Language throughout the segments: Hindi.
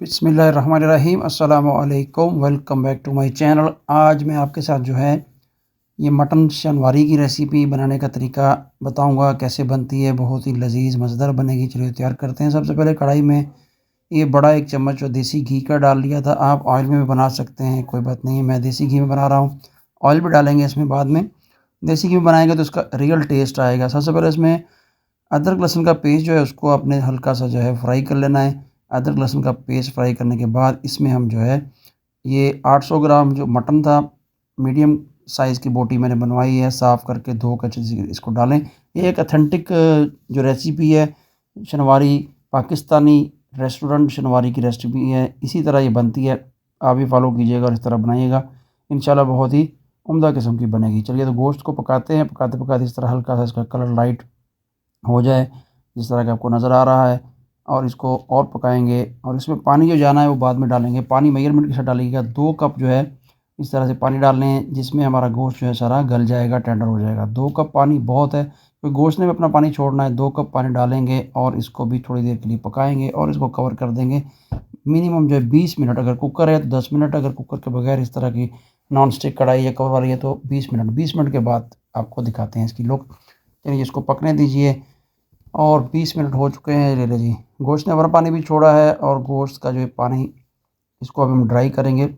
बिस्मिल्लाहिर्रहमानिर्रहीम अस्सलामु अलैकुम, welcome back to my channel. आज मैं आपके साथ जो है ये मटन शनवारी की रेसिपी बनाने का तरीका बताऊंगा, कैसे बनती है। बहुत ही लजीज मज़ेदार बनेगी। चलिए तैयार करते हैं। सबसे पहले कढ़ाई में ये बड़ा एक चम्मच जो देसी घी का डाल लिया था। आप ऑयल में भी बना सकते हैं, कोई बात नहीं, मैं देसी घी में बना रहा हूँ। ऑयल भी डालेंगे इसमें बाद में। देसी घी में बनाएंगे तो उसका रियल टेस्ट आएगा। सबसे पहले इसमें अदरक लहसुन का पेस्ट जो है उसको आपने हल्का सा जो है फ्राई कर लेना है। अदरक लहसुन का पेस्ट फ्राई करने के बाद इसमें हम जो है ये 800 ग्राम जो मटन था, मीडियम साइज़ की बोटी मैंने बनवाई है, साफ़ करके धो कर अच्छे से इसको डालें। ये एक अथेंटिक जो रेसिपी है शनवारी, पाकिस्तानी रेस्टोरेंट शनवारी की रेसिपी है। इसी तरह ये बनती है, आप भी फॉलो कीजिएगा और इस तरह बनाइएगा। इंशाल्लाह बहुत ही उम्दा किस्म की बनेगी। चलिए तो गोश्त को पकाते हैं। पकाते पकाते इस तरह हल्का सा इसका कलर लाइट हो जाए, जिस तरह का आपको नज़र आ रहा है, और इसको और पकाएंगे। और इसमें पानी जो जाना है वो बाद में डालेंगे। पानी मेजरमेंट के साथ डालिएगा। 2 कप जो है इस तरह से पानी डालने हैं, जिसमें हमारा गोश्त जो है सारा गल जाएगा, टेंडर हो जाएगा। 2 कप पानी बहुत है, क्योंकि गोश्त ने भी अपना पानी छोड़ना है। 2 कप पानी डालेंगे और इसको भी थोड़ी देर के लिए पकाएंगे और इसको कवर कर देंगे। मिनिमम जो है 20 मिनट, अगर कुकर है तो 10 मिनट, अगर कुकर के बगैर इस तरह की नॉन स्टिक कढ़ाई या कवर वाली है तो 20 मिनट। 20 मिनट के बाद आपको दिखाते हैं इसकी लुक। चलिए इसको पकने दीजिए। और 20 मिनट हो चुके हैं। ले लीजिए, गोश्त ने अपना पानी भी छोड़ा है और गोश्त का जो है पानी, इसको अब हम ड्राई करेंगे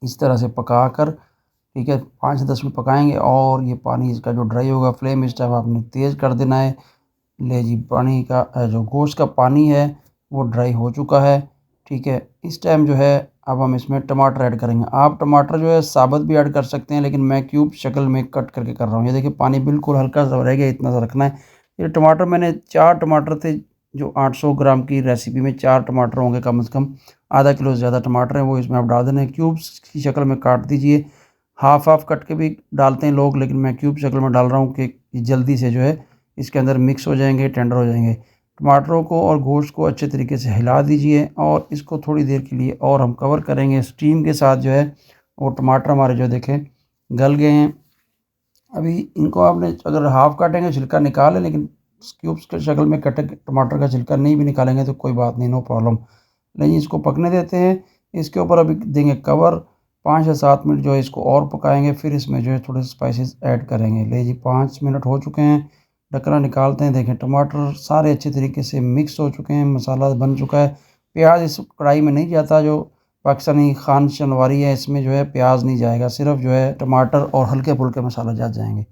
इस तरह से पका कर। ठीक है, 5 से 10 मिनट पकाएंगे और ये पानी इसका जो ड्राई होगा, फ्लेम इस टाइम आपने तेज़ कर देना है। ले जी, पानी का जो गोश्त का पानी है वो ड्राई हो चुका है। ठीक है, इस टाइम जो है अब हम इसमें टमाटर ऐड करेंगे। आप टमाटर जो है साबुत भी ऐड कर सकते हैं, लेकिन मैं क्यूब शक्ल में कट करके कर रहा हूँ। ये देखिए पानी बिल्कुल हल्का सा रह गया, इतना सा रखना है। ये टमाटर मैंने 4 टमाटर थे, जो 800 ग्राम की रेसिपी में 4 टमाटर होंगे कम से कम। आधा किलो से ज़्यादा टमाटर हैं, वो इसमें आप डाल देना है। क्यूब्स की शक्ल में काट दीजिए। हाफ हाफ कट के भी डालते हैं लोग, लेकिन मैं क्यूब शक्ल में डाल रहा हूँ कि जल्दी से जो है इसके अंदर मिक्स हो जाएंगे, टेंडर हो जाएंगे। टमाटरों को और गोश्त को अच्छे तरीके से हिला दीजिए और इसको थोड़ी देर के लिए और हम कवर करेंगे स्टीम के साथ। जो है वो टमाटर हमारे जो देखें गल गए हैं। अभी इनको आपने अगर हाफ काटेंगे छिलका निकालें, लेकिन क्यूब्स के शक्ल में कटे टमाटर का छिलका नहीं भी निकालेंगे तो कोई बात नहीं, नो प्रॉब्लम। लेकिन इसको पकने देते हैं। इसके ऊपर अभी देंगे कवर। 5 से 7 मिनट जो है इसको और पकाएंगे, फिर इसमें जो है थोड़े से स्पाइसेस ऐड करेंगे। ले जी, 5 मिनट हो चुके हैं। ढक्कना निकालते हैं। देखें टमाटर सारे अच्छे तरीके से मिक्स हो चुके हैं, मसाला बन चुका है। प्याज इस कढ़ाई में नहीं जाता। जो पाकिस्तानी खान शनवारी है इसमें जो है प्याज नहीं जाएगा, सिर्फ जो है टमाटर और हल्के फुल्के मसाला जा जाएंगे।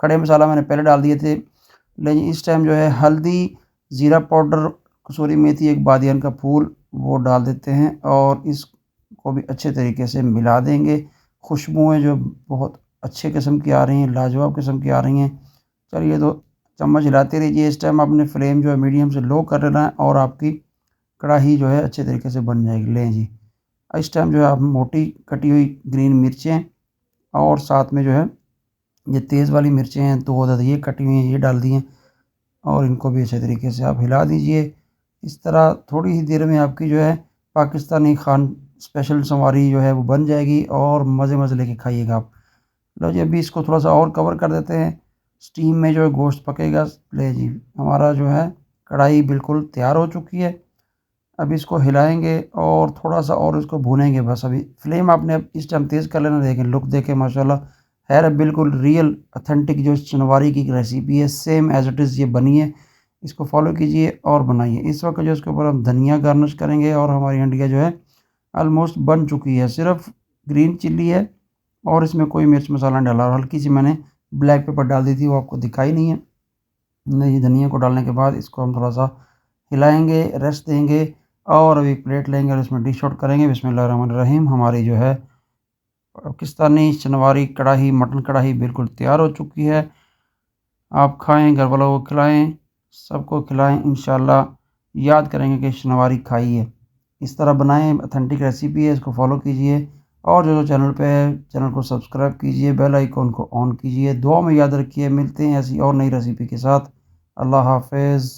खड़े मसाला मैंने पहले डाल दिए थे। लेकिन इस टाइम जो है हल्दी, ज़ीरा पाउडर, कसूरी मेथी, एक बादियान का फूल, वो डाल देते हैं और इसको भी अच्छे तरीके से मिला देंगे। खुशबुएँ जो बहुत अच्छे किस्म की आ रही हैं, लाजवाब किस्म की आ रही हैं। चलिए तो चम्मच हिलाते रहिए। इस टाइम आपने फ्लेम जो है मीडियम से लो कर लेना है और आपकी कढ़ाई जो है अच्छे तरीके से बन जाएगी। लें जी, इस टाइम जो है आप मोटी कटी हुई ग्रीन मिर्चें और साथ में जो है ये तेज़ वाली मिर्चें हैं 2 अदद ये कटी हुई हैं, ये डाल दी हैं और इनको भी अच्छे तरीके से आप हिला दीजिए। इस तरह थोड़ी ही देर में आपकी जो है पाकिस्तानी खान स्पेशल संवारी जो है वो बन जाएगी और मज़े मज़े लेके खाइएगा आप। लो जी, अभी इसको थोड़ा सा और कवर कर देते हैं। स्टीम में जो है गोश्त पकेगा। ले जी, हमारा जो है कढ़ाई बिल्कुल तैयार हो चुकी है। अब इसको हिलाएंगे और थोड़ा सा और इसको भूनेंगे बस। अभी फ्लेम आपने अब इस टाइम तेज़ कर लेना। देखें लुक, देखें माशाल्लाह है बिल्कुल रियल ऑथेंटिक जो चनवारी की रेसिपी है, सेम एज इट इज़ ये बनी है। इसको फॉलो कीजिए और बनाइए। इस वक्त जो इसके ऊपर हम धनिया गार्निश करेंगे और हमारी हंडिया जो है ऑलमोस्ट बन चुकी है। सिर्फ ग्रीन चिल्ली है और इसमें कोई मिर्च मसाला नहीं डाला, और हल्की सी मैंने ब्लैक पेपर डाल दी थी, वो आपको दिखाई नहीं है। नहीं, धनिया को डालने के बाद इसको हम थोड़ा सा हिलाएंगे, रेस्ट देंगे और अभी प्लेट लेंगे और इसमें डिश आउट करेंगे। बिस्मिल्लाहिर्रहमानिर्रहीम। हमारी जो है पाकिस्तानी चनवारी कढ़ाई, मटन कढ़ाई बिल्कुल तैयार हो चुकी है। आप खाएं, घर वालों को खिलाएं, सबको खिलाएं। इंशाल्लाह याद करेंगे कि चनवारी खाई है। इस तरह बनाएं, ऑथेंटिक रेसिपी है, इसको फॉलो कीजिए। और जो चैनल पे है, चैनल को सब्सक्राइब कीजिए, बेल आइकॉन को ऑन कीजिए। दुआ में याद रखिए। मिलते हैं ऐसी और नई रेसिपी के साथ। अल्लाह हाफ़िज़।